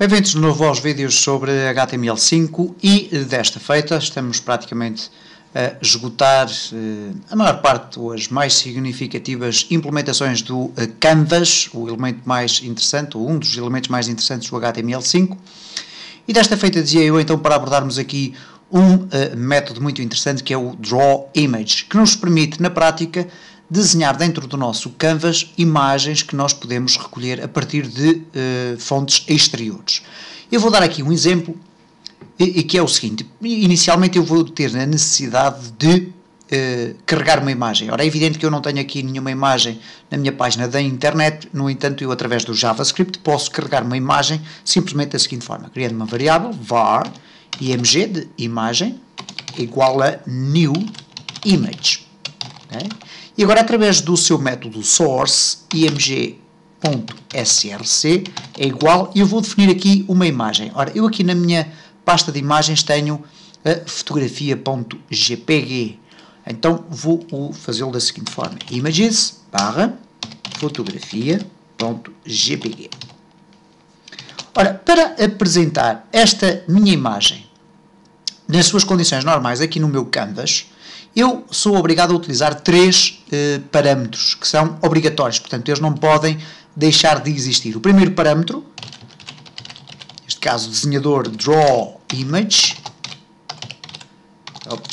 Bem-vindos de novo aos vídeos sobre HTML5 e desta feita estamos praticamente a esgotar a maior parte ou as mais significativas implementações do Canvas, o elemento mais interessante, ou um dos elementos mais interessantes do HTML5. E desta feita dizia eu então para abordarmos aqui um método muito interessante que é o Draw Image, que nos permite na prática desenhar dentro do nosso Canvas imagens que nós podemos recolher a partir de fontes exteriores. Eu vou dar aqui um exemplo, e que é o seguinte: inicialmente eu vou ter a necessidade de carregar uma imagem. Ora, é evidente que eu não tenho aqui nenhuma imagem na minha página da internet, no entanto eu através do JavaScript posso carregar uma imagem simplesmente da seguinte forma, criando uma variável var img de imagem igual a new image. Okay? E agora, através do seu método source, img.src é igual, e eu vou definir aqui uma imagem. Ora, eu aqui na minha pasta de imagens tenho a fotografia.jpg. Então, vou fazê-lo da seguinte forma. Images barra fotografia.jpg. Ora, para apresentar esta minha imagem nas suas condições normais aqui no meu Canvas, eu sou obrigado a utilizar três parâmetros que são obrigatórios, portanto eles não podem deixar de existir. O primeiro parâmetro, neste caso desenhador draw image,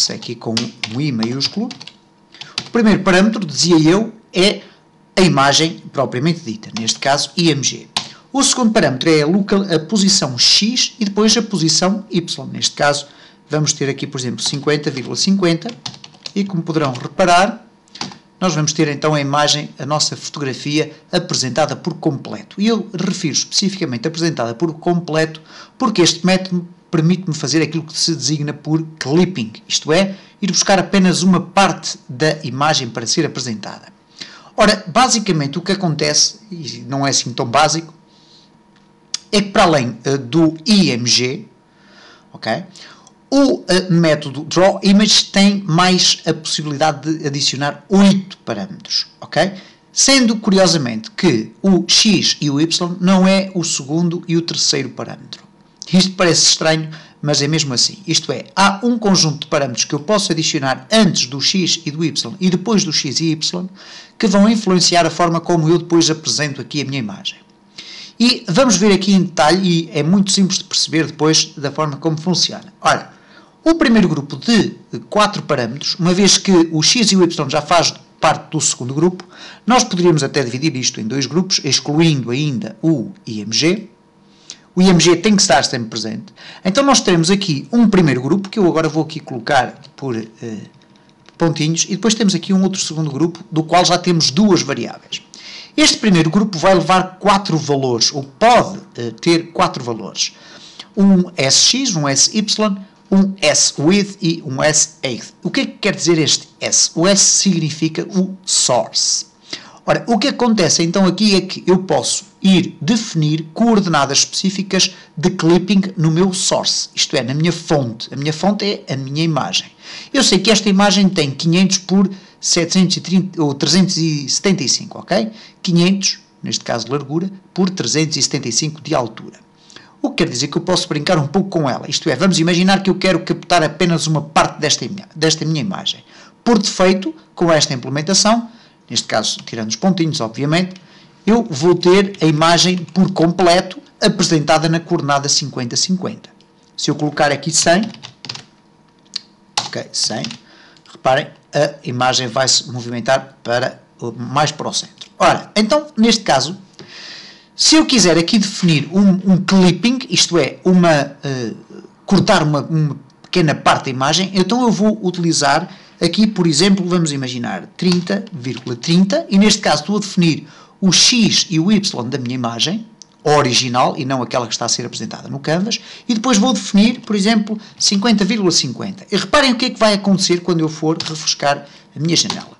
é aqui com um I maiúsculo. O primeiro parâmetro, dizia eu, é a imagem propriamente dita, neste caso img. O segundo parâmetro é a posição x e depois a posição y, neste caso vamos ter aqui, por exemplo, 50,50. E como poderão reparar, nós vamos ter então a imagem, a nossa fotografia apresentada por completo. E eu refiro especificamente apresentada por completo porque este método permite-me fazer aquilo que se designa por clipping, isto é, ir buscar apenas uma parte da imagem para ser apresentada. Ora, basicamente o que acontece, e não é assim tão básico, é que para além do IMG, ok? O método drawImage tem mais a possibilidade de adicionar 8 parâmetros, ok? Sendo, curiosamente, que o x e o y não é o segundo e o terceiro parâmetro. Isto parece estranho, mas é mesmo assim. Isto é, há um conjunto de parâmetros que eu posso adicionar antes do x e do y e depois do x e y que vão influenciar a forma como eu depois apresento aqui a minha imagem. E vamos ver aqui em detalhe, e é muito simples de perceber depois da forma como funciona. Ora, o primeiro grupo de 4 parâmetros, uma vez que o x e o y já faz parte do segundo grupo, nós poderíamos até dividir isto em 2 grupos, excluindo ainda o IMG. O IMG tem que estar sempre presente. Então nós teremos aqui um primeiro grupo, que eu agora vou aqui colocar por pontinhos, e depois temos aqui um outro segundo grupo, do qual já temos 2 variáveis. Este primeiro grupo vai levar 4 valores, ou pode ter 4 valores. Um SX, um SY, um SWidth e um SHeight. O que é que quer dizer este S? O S significa o source. Ora, o que acontece então aqui é que eu posso ir definir coordenadas específicas de clipping no meu source, isto é, na minha fonte. A minha fonte é a minha imagem. Eu sei que esta imagem tem 500 por 730 ou 375, ok? 500, neste caso de largura, por 375 de altura. O que quer dizer que eu posso brincar um pouco com ela. Isto é, vamos imaginar que eu quero captar apenas uma parte desta minha imagem. Por defeito, com esta implementação, neste caso tirando os pontinhos, obviamente, eu vou ter a imagem por completo apresentada na coordenada 50-50. Se eu colocar aqui 100, ok, 100, reparem, a imagem vai se movimentar mais para o centro. Ora, então, neste caso, se eu quiser aqui definir um clipping, isto é, cortar uma pequena parte da imagem, então eu vou utilizar aqui, por exemplo, vamos imaginar 30,30, e neste caso estou a definir o x e o y da minha imagem, original, e não aquela que está a ser apresentada no Canvas, e depois vou definir, por exemplo, 50,50. E reparem o que é que vai acontecer quando eu for refrescar a minha janela.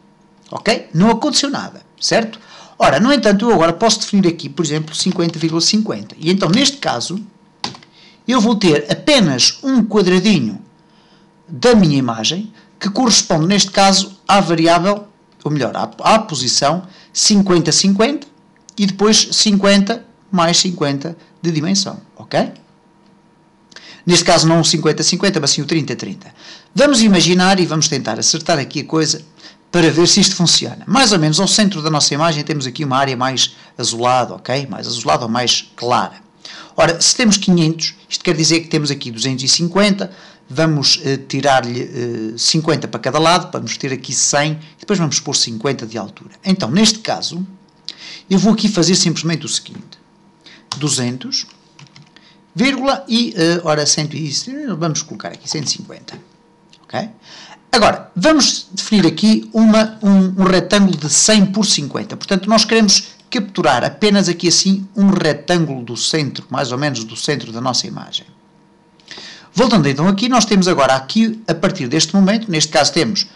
Ok? Não aconteceu nada, certo? Ora, no entanto, eu agora posso definir aqui, por exemplo, 50,50. E então, neste caso, eu vou ter apenas um quadradinho da minha imagem que corresponde, neste caso, à variável, ou melhor, à posição 50-50 e depois 50 mais 50 de dimensão, ok? Neste caso não o 50-50, mas sim o 30-30. Vamos imaginar e vamos tentar acertar aqui a coisa para ver se isto funciona. Mais ou menos ao centro da nossa imagem temos aqui uma área mais azulada, ok? Mais azulada ou mais clara. Ora, se temos 500, isto quer dizer que temos aqui 250, vamos tirar-lhe 50 para cada lado, vamos ter aqui 100, e depois vamos pôr 50 de altura. Então, neste caso, eu vou aqui fazer simplesmente o seguinte. 200, vírgula, e, ora, 100, vamos colocar aqui 150, ok? Agora, vamos definir aqui um retângulo de 100 por 50, portanto, nós queremos capturar apenas aqui assim um retângulo do centro, mais ou menos do centro da nossa imagem. Voltando então aqui, nós temos agora aqui, a partir deste momento, neste caso temos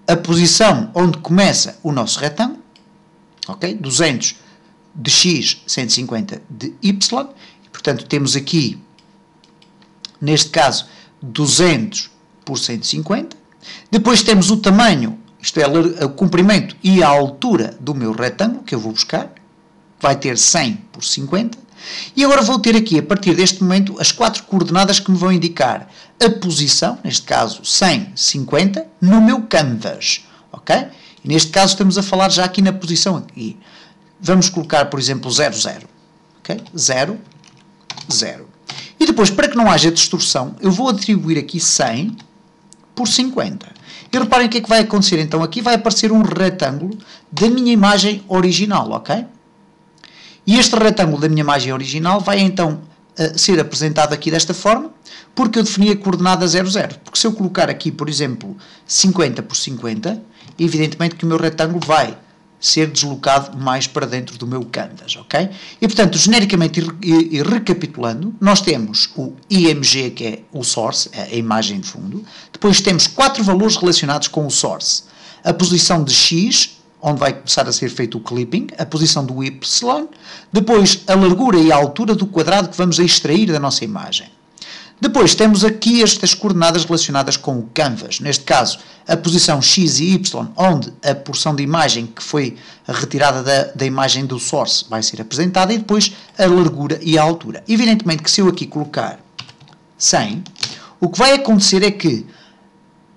a posição onde começa o nosso retângulo, ok? 200 de x, 150 de y, e, portanto temos aqui, neste caso, 200 por 150, depois temos o tamanho, isto é, o comprimento e a altura do meu retângulo, que eu vou buscar, vai ter 100 por 50, e agora vou ter aqui, a partir deste momento, as 4 coordenadas que me vão indicar a posição, neste caso 100, 50, no meu canvas, ok? E neste caso estamos a falar já aqui na posição aqui. Vamos colocar, por exemplo, 0, 0, ok? 0, 0. E depois, para que não haja distorção, eu vou atribuir aqui 100 por 50. E reparem o que é que vai acontecer. Então, aqui vai aparecer um retângulo da minha imagem original, ok? E este retângulo da minha imagem original vai, então, ser apresentado aqui desta forma, porque eu defini a coordenada 0, 0. Porque se eu colocar aqui, por exemplo, 50 por 50, evidentemente que o meu retângulo vai ser deslocado mais para dentro do meu canvas, ok? E, portanto, genericamente e recapitulando, nós temos o IMG, que é o source, a imagem de fundo. Depois temos 4 valores relacionados com o source. A posição de x, onde vai começar a ser feito o clipping, a posição do y, depois a largura e a altura do quadrado que vamos extrair da nossa imagem. Depois temos aqui estas coordenadas relacionadas com o canvas, neste caso a posição x e y, onde a porção de imagem que foi retirada da imagem do source vai ser apresentada, e depois a largura e a altura. Evidentemente que se eu aqui colocar 100, o que vai acontecer é que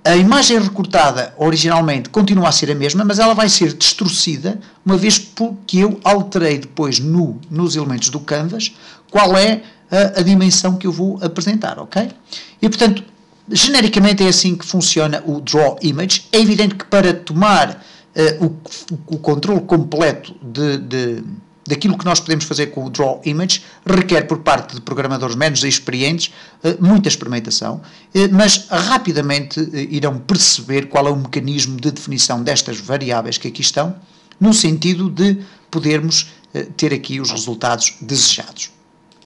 a imagem recortada originalmente continua a ser a mesma, mas ela vai ser distorcida, uma vez que eu alterei depois nos elementos do canvas qual é a dimensão que eu vou apresentar, ok? E, portanto, genericamente é assim que funciona o Draw Image. É evidente que para tomar o controle completo daquilo que nós podemos fazer com o Draw Image, requer por parte de programadores menos experientes muita experimentação, mas rapidamente irão perceber qual é o mecanismo de definição destas variáveis que aqui estão, no sentido de podermos ter aqui os resultados desejados.